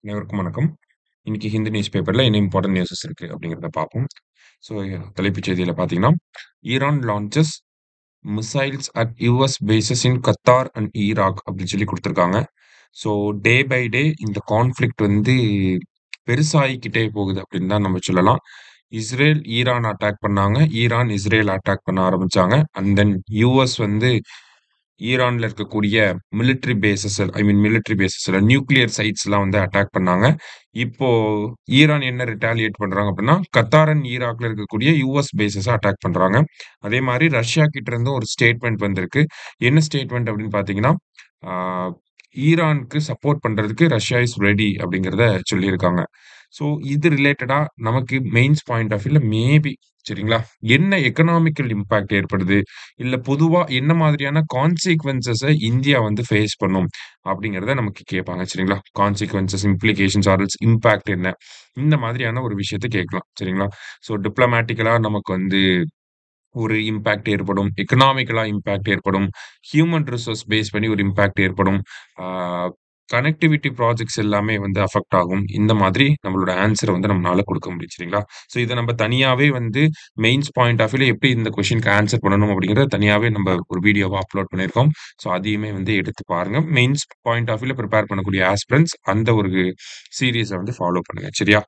அனைவருக்கும் வணக்கம். இன்னைக்கு ஹிந்து நியூஸ் பேப்பர்ல என்ன இம்பார்ட்டன்ட் நியூஸஸ் இருக்கு அப்படிங்கிறத பார்ப்போம். ஸோ தலைப்புச் செய்தியில பார்த்தீங்கன்னா, Iran launches missiles at US bases in Qatar and Iraq அப்படின்னு சொல்லி குடுத்துருக்காங்க. ஸோ டே பை டே இந்த கான்ஃப்ளிக்ட் வந்து பெருசாகிக்கிட்டே போகுது அப்படின்னு தான் நம்ம சொல்லலாம். இஸ்ரேல் ஈரான் அட்டாக் பண்ணாங்க. ஈரான் இஸ்ரேல் அட்டாக் பண்ண ஆரம்பிச்சாங்க. அண்ட் தென் யுஎஸ் வந்து ஈரான்ல இருக்கக்கூடிய மிலிட்டரி பேஸஸ்ல நியூக்ளியர் சைட்ஸ்லாம் வந்து அட்டாக் பண்ணாங்க. இப்போ ஈரான் என்ன ரிட்டாலியேட் பண்றாங்க அப்படின்னா, கத்தார் அண்ட் ஈராக்ல இருக்கக்கூடிய யுஎஸ் பேஸஸ அட்டாக் பண்றாங்க. அதே மாரி ரஷ்யா கிட்ட இருந்து ஒரு ஸ்டேட்மெண்ட் வந்திருக்கு. என்ன ஸ்டேட்மெண்ட் அப்படின்னு பார்த்தீங்கன்னா, ஆ ஈரானுக்கு சப்போர்ட் பண்றதுக்கு ரஷ்யா இஸ் ரெடி அப்படிங்கிறத சொல்லியிருக்காங்க. ஸோ இது ரிலேட்டடா நமக்கு மெயின்ஸ் பாயிண்ட் ஆஃப் வியூல மேபி சரிங்களா? என்ன எக்கனாமிக்கல் இம்பாக்ட் ஏற்படுது? இல்ல பொதுவா என்ன மாதிரியான கான்சிக்வென்ஸஸ இந்தியா வந்து ஃபேஸ் பண்ணும்? அப்படிங்கிறத நமக்கு கேட்பாங்க. சரிங்களா? கான்சிக்வென்ஸஸ், இம்ப்ளிகேஷன்ஸ் ஆர் எல்ஸ் இம்பாக்ட் என்ன? இந்த மாதிரியான ஒரு விஷயத்த கேட்கலாம். சரிங்களா? ஸோ டிப்ளமேட்டிக்கலா நமக்கு வந்து ஒரு இம்பாக்ட் ஏற்படும். எக்கனாமிக்கலா இம்பாக்ட் ஏற்படும். ஹியூமன் ரிசோர்ஸ் பேஸ் பண்ணி ஒரு இம்பாக்ட் ஏற்படும். ஆ கனெக்டிவிட்டி ப்ராஜெக்ட்ஸ் எல்லாமே வந்து அஃபெக்ட் ஆகும். இந்த மாதிரி நம்மளோட ஆன்ஸர வந்து நம்மனால குடுக்க முடியும். சரிங்களா? ஸோ இத நம்ம தனியாவே வந்து மெயின்ஸ் பாயிண்ட் ஆஃப் வியூல எப்படி இந்த கொஸ்டின்க்கு ஆன்ஸர் பண்ணணும் அப்படிங்கிறத தனியாவே நம்ம ஒரு வீடியோவா அப்லோட் பண்ணியிருக்கோம். ஸோ அதையுமே வந்து எடுத்து பாருங்க. மெயின்ஸ் பாயிண்ட் ஆஃப் வியூல பிரிப்பேர் பண்ணக்கூடிய ஆஸ்பிரண்ட்ஸ் அந்த ஒரு சீரிஸ வந்து ஃபாலோ பண்ணுங்க. சரியா?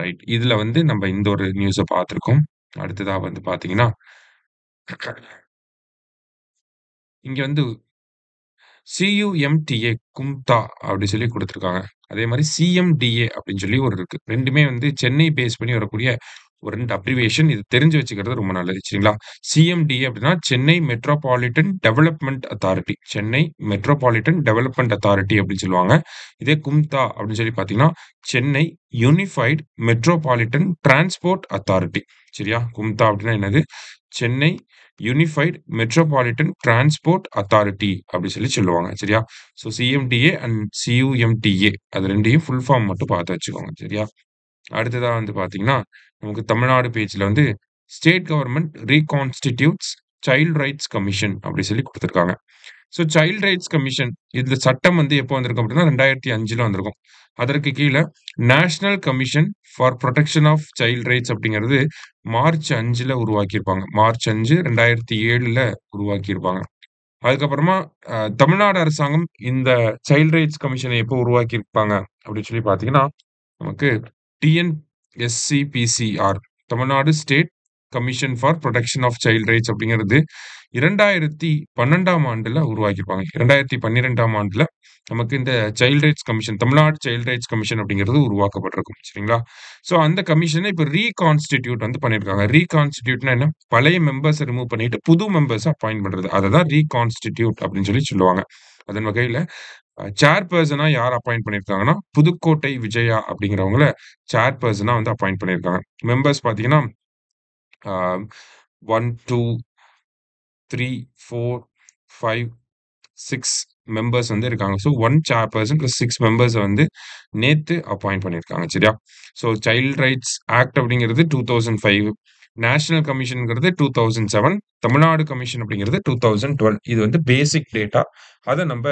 ரைட். இதுல வந்து நம்ம இந்த ஒரு நியூஸ பார்த்திருக்கோம். அடுத்ததா வந்து பார்த்தீங்கன்னா இங்க வந்து CUMTA கும்தா அப்படி சொல்லி குடுத்துருக்காங்க. அதே மாரி CMDA அப்படின்னு சொல்லி ஒரு இருக்கு. 2மே வந்து சென்னை பேஸ் பண்ணி வரக்கூடிய ஒரு 2 அப்ரிவியேஷன். இது தெரிஞ்சு வச்சுக்கிறது ரொம்ப நல்லது. சரிங்களா? CMDA அப்படின்னா Chennai metropolitan development authority. Chennai metropolitan development authority அப்படின்னு சொல்லுவாங்க. இதே கும்தா அப்படின்னு சொல்லி பார்த்தீங்கன்னா, Chennai unified metropolitan transport authority. சரியா? கும்தா அப்படின்னா என்னது? Chennai unified metropolitan transport authority அப்படி சொல்லி சொல்லுவாங்க. சரியா? ஸோ CMDA அண்ட் CUMTA அது 2யும் ஃபுல் ஃபார்ம் மட்டும் பார்த்து வச்சுக்கோங்க. சரியா? அடுத்ததா வந்து பார்த்தீங்கன்னா, நமக்கு தமிழ்நாடு பேஜ்ல வந்து state government reconstitutes child rights commission அப்படி சொல்லி குடுத்துருக்காங்க. ஸோ சைல்ட் ரைட்ஸ் கமிஷன் இந்த சட்டம் வந்து எப்போ வந்திருக்கும் அப்படின்னா 2005ல வந்திருக்கும். அதற்கு கீழ national commission for protection of child rights அப்படிங்கிறது மார்ச் 5ல உருவாக்கியிருப்பாங்க. மார்ச் 5, 2007ல உருவாக்கியிருப்பாங்க. அதுக்கப்புறமா தமிழ்நாடு அரசாங்கம் இந்த சைல்ட் ரைட்ஸ் கமிஷன எப்போ உருவாக்கியிருப்பாங்க அப்படின்னு சொல்லி பார்த்தீங்கன்னா, நமக்கு TNSCPCR Tamil Nadu state commission for protection of child rights அப்படிங்கிறது 2012ஆம் ஆண்டுல உருவாக்கியிருப்பாங்க. 2012ஆம் ஆண்டுல நமக்கு இந்த child rights commission Tamil Nadu child rights commission அப்படிங்கிறது உருவாக்கப்பட்டிருக்கும். சரிங்களா? ஸோ அந்த கமிஷன இப்ப ரீகான்ஸ்டிடியூட் வந்து பண்ணியிருக்காங்க. ரீகான்ஸ்டிடியூட்னா என்ன? பழைய மெம்பர்ஸ ரிமூவ் பண்ணிட்டு புது மெம்பர்ஸ அப்பாயிண்ட் பண்றது. அததான் ரீகான்ஸ்டிடியூட் அப்படின்னு சொல்லி சொல்லுவாங்க. அதன் வகையில சேர்பெர்சனா யார் அப்பாயிண்ட் பண்ணியிருக்காங்கன்னா, புதுக்கோட்டை விஜயா அப்படிங்கிறவங்கள சேர்பெர்சனா வந்து அப்பாயிண்ட் பண்ணியிருக்காங்க. மெம்பர்ஸ் பார்த்தீங்கன்னா, ஆ 1, 2, 3, 4, 5, 6 மெம்பர்ஸ் வந்து இருக்காங்க. ஸோ 1 சேர்பெர்சன் பிளஸ் 6 மெம்பர்ஸ வந்து நேத்து அப்பாயிண்ட் பண்ணியிருக்காங்க. சரியா? ஸோ சைல்ட் ரைட்ஸ் ஆக்ட் அப்படிங்கிறது 2005 நேஷனல் கமிஷன்ங்கிறது 2007 தமிழ்நாடு கமிஷன் அப்படிங்கிறது 2012 இது வந்து பேசிக் டேட்டா. அத நம்ப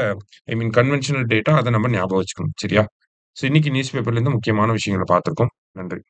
கன்வென்ஷனல் டேட்டா அத நம்ம ஞாபகம் வச்சுக்கணும். சரியா? ஸோ இன்னைக்கு நியூஸ் பேப்பர்ல இருந்து முக்கியமான விஷயங்கள பார்த்திருக்கோம். நன்றி.